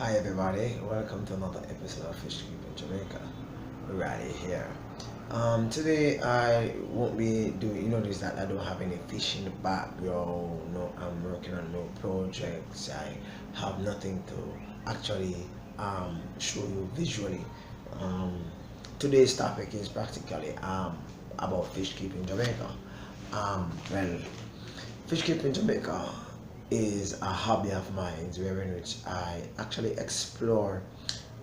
Hi everybody, welcome to another episode of Fish in Jamaica. We're right here. Today I won't be doing. You notice that I don't have any fishing background. No, I'm working on no projects. I have nothing to actually show you visually. Um, Today's topic is practically about fish keeping Jamaica. Well, fish keeping Jamaica is a hobby of mine, wherein which I actually explore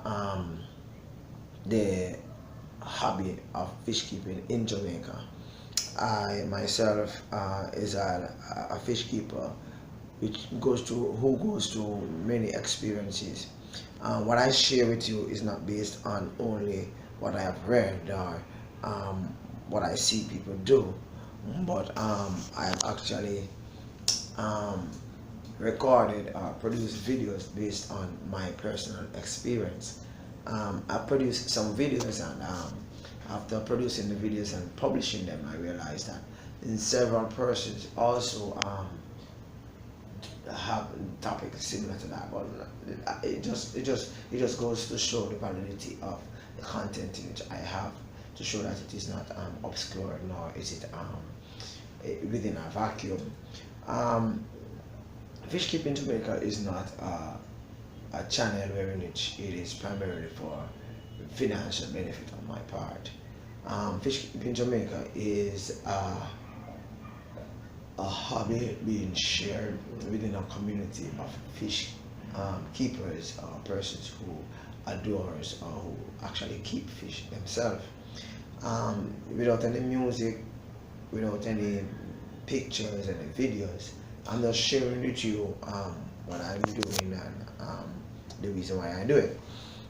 um, the hobby of fish keeping in Jamaica. I myself is a fish keeper, who goes through many experiences. What I share with you is not based on only what I have read or um, what I see people do, but I have actually um, recorded or produced videos based on my personal experience. I produced some videos, and after producing the videos and publishing them, I realized that several persons also have topics similar to that. But it just goes to show the validity of the content in which I have, to show that it is not obscure, nor is it within a vacuum. Um, Fish keeping Jamaica is not a channel wherein it is primarily for financial benefit on my part. Fish keeping Jamaica is a hobby being shared within a community of fish keepers or persons who adores or who actually keep fish themselves. Without any music, without any pictures and videos, I'm just sharing with you what I'm doing and the reason why I do it.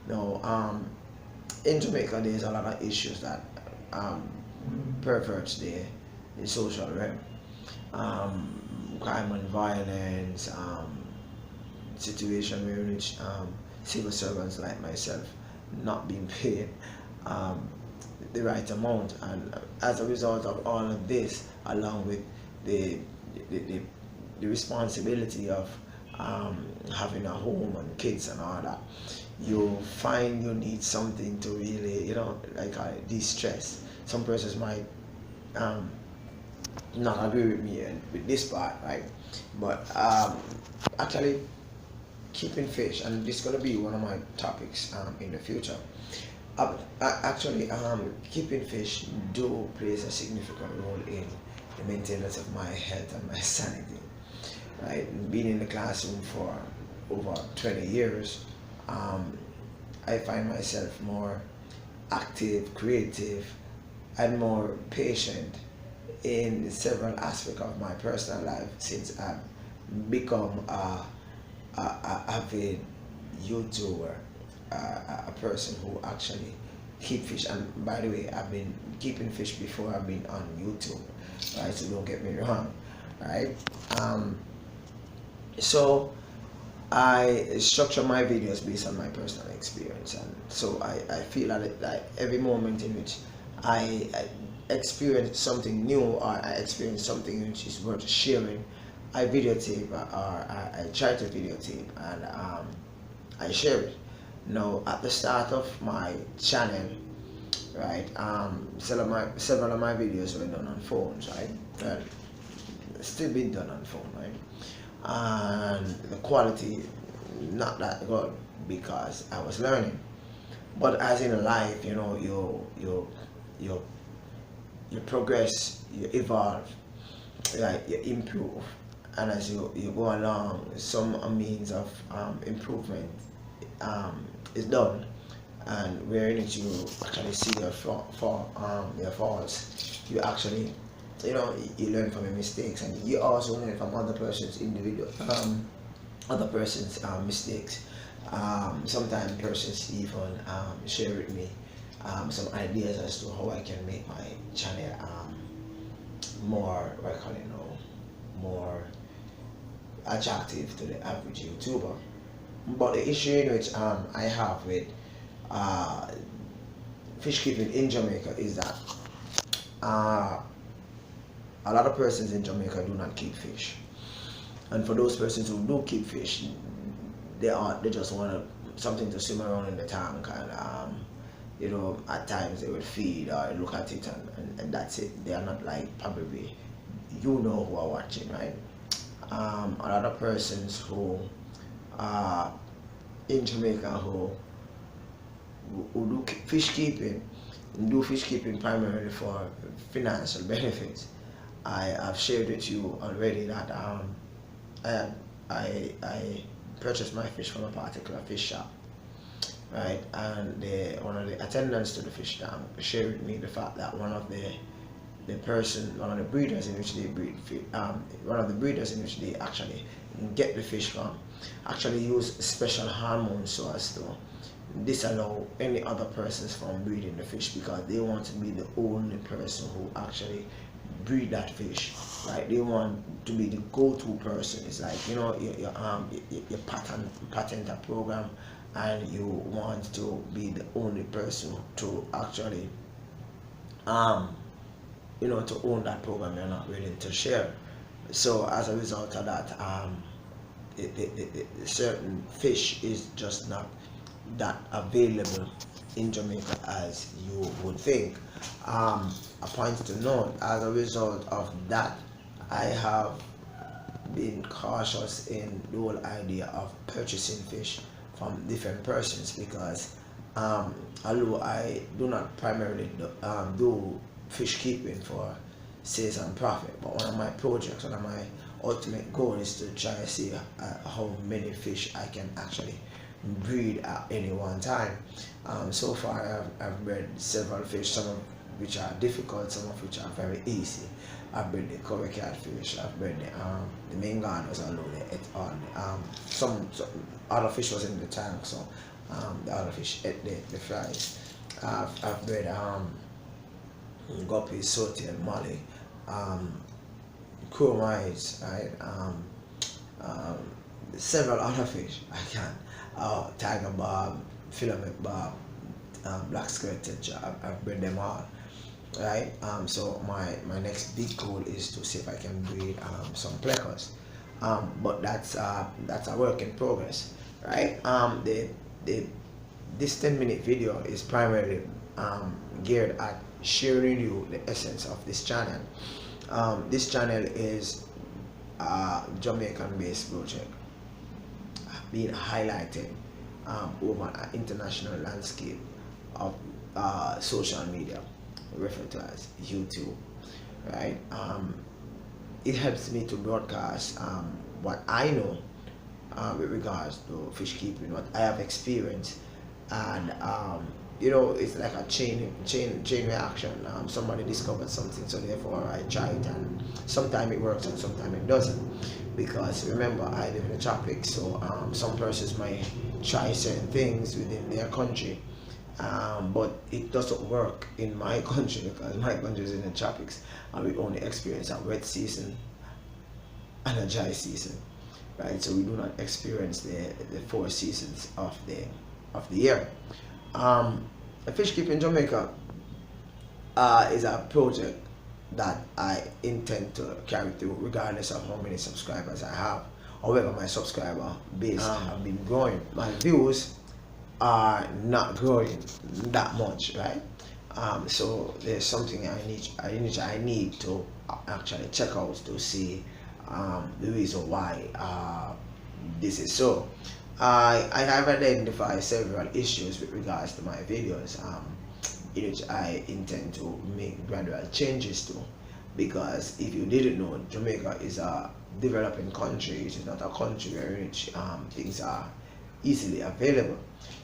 Now, in Jamaica, there's a lot of issues that um, perverts the social realm. Crime and violence, situation where which civil servants like myself not being paid um, the right amount, and as a result of all of this, along with the the, the, the responsibility of having a home and kids and all that, you find you need something to really, like de-stress. Some persons might um, not agree with me with this part, right? But actually, keeping fish, and this is going to be one of my topics in the future. Actually, keeping fish do plays a significant role in the maintenance of my health and my sanity. Right, being in the classroom for over 20 years, um, I find myself more active, creative, and more patient in several aspects of my personal life since I've become a avid YouTuber, a person who actually keep fish. And by the way, I've been keeping fish before I've been on YouTube, right? So don't get me wrong, right? So I structure my videos based on my personal experience, and so I feel that every moment in which I experience something new, or I experience something which is worth sharing, I videotape, or I try to videotape, and I share it. Now, at the start of my channel, right, several of my videos were done on phones, right? Well, still being done on phone, right? And the quality not that good because I was learning. But as in life, you you progress, you evolve, like you improve, and as you go along, some means of improvement is done, and wherein it you actually see your faults, you actually you learn from your mistakes, and you also learn from other person's mistakes. Sometimes persons even share with me some ideas as to how I can make my channel more, what I call it now, more attractive to the average YouTuber. But the issue in which I have with uh, fish keeping in Jamaica is that uh, a lot of persons in Jamaica do not keep fish, and for those persons who do keep fish, they just want to something to swim around in the tank, and you know, at times they will feed or look at it, and that's it. They are not like, probably, you know, who are watching, right? A lot of persons who are in Jamaica who do fish keeping, do fish keeping primarily for financial benefits. I have shared with you already that I, I purchased my fish from a particular fish shop, right? And one of the attendants to the fish tank shared with me the fact that one of the breeders in which they breed, one of the breeders in which they actually get the fish from, actually use special hormones so as to disallow any other persons from breeding the fish, because they want to be the only person who actually breed that fish, right? They want to be the go-to person. It's like, you know, you patent a program, and you want to be the only person to actually you know, to own that program. You're not willing to share. So as a result of that, certain fish is just not that available in Jamaica as you would think. A point to note, as a result of that, I have been cautious in the whole idea of purchasing fish from different persons, because although I do not primarily do fish keeping for sales and profit, but one of my projects, one of my ultimate goal is to try to see how many fish I can actually breed at any one time. So far I've bred several fish, some of which are difficult, some of which are very easy. I've bred the curry catfish, I've bred the manganos, although they ate all some other fish was in the tank, so the other fish ate the fries. I've bred guppies, soty and molly, chromites, right? Several other fish I can, tiger barb, filament barb, black skirted, I've bred them all, right? So my next big goal is to see if I can breed some plecos, but that's a work in progress, right? This 10-minute video is primarily geared at sharing you the essence of this channel. This channel is a Jamaican-based project being highlighted over an international landscape of social media, referred to as YouTube, right? It helps me to broadcast what I know with regards to fish keeping, what I have experienced, and you know, it's like a chain reaction. Somebody discovered something, so therefore I try it, and sometimes it works and sometimes it doesn't. Because remember, I live in the tropics, so some persons might try certain things within their country, but it doesn't work in my country, because my country is in the tropics, and we only experience a wet season and a dry season, right? So we do not experience the 4 seasons of the year. Fish keeping in Jamaica is a project that I intend to carry through regardless of how many subscribers I have. However, my subscriber base have been growing. My views are not growing that much, right? So there's something I need to actually check out to see the reason why this is so. I have identified several issues with regards to my videos, in which I intend to make gradual changes to, because if you didn't know, Jamaica is a developing country. It is not a country in which things are easily available.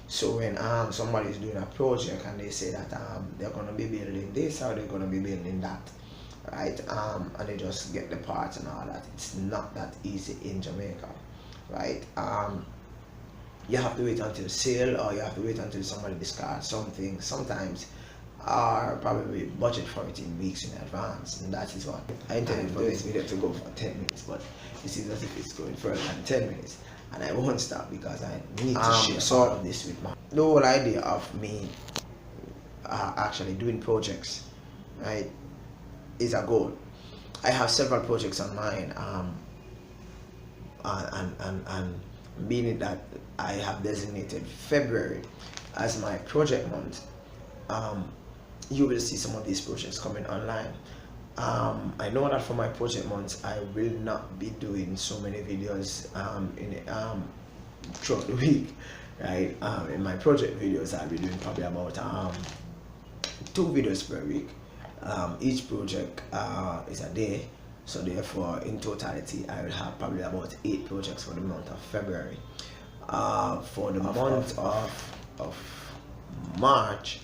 So when somebody is doing a project and they say that they're going to be building this or they're going to be building that, right, and they just get the parts and all that, it's not that easy in Jamaica, right? You have to wait until sale, or you have to wait until somebody discards something, sometimes, or probably budget for it in weeks in advance. And that is what I intended for this video to go for 10 minutes, but it seems as if it's going further than 10 minutes, and I won't stop because I need to share all of this with my... The whole idea of me actually doing projects, right, is a goal. I have several projects on mine, and being that I have designated February as my project month. You will see some of these projects coming online. I know that for my project months, I will not be doing so many videos throughout the week, right? In my project videos, I'll be doing probably about 2 videos per week. Each project is a day, so therefore in totality I will have probably about 8 projects for the month of February. For the month of March,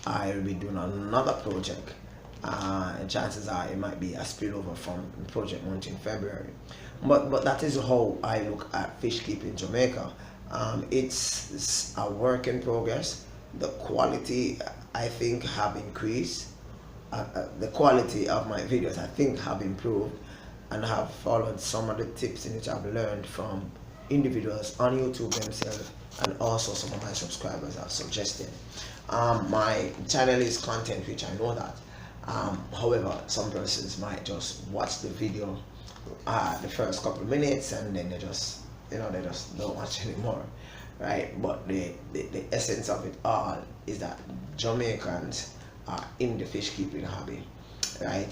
I will be doing another project, and chances are it might be a spillover from project month in February. But that is how I look at fish keeping Jamaica. It's a work in progress. The quality, I think, have increased. The quality of my videos, I think, have improved, and have followed some of the tips in which I've learned from individuals on YouTube themselves, and also some of my subscribers have suggested. My channel is content rich, I know that. However, some persons might just watch the video the first couple of minutes, and then they just don't watch anymore, right? But the essence of it all is that Jamaicans are in the fish keeping hobby, right?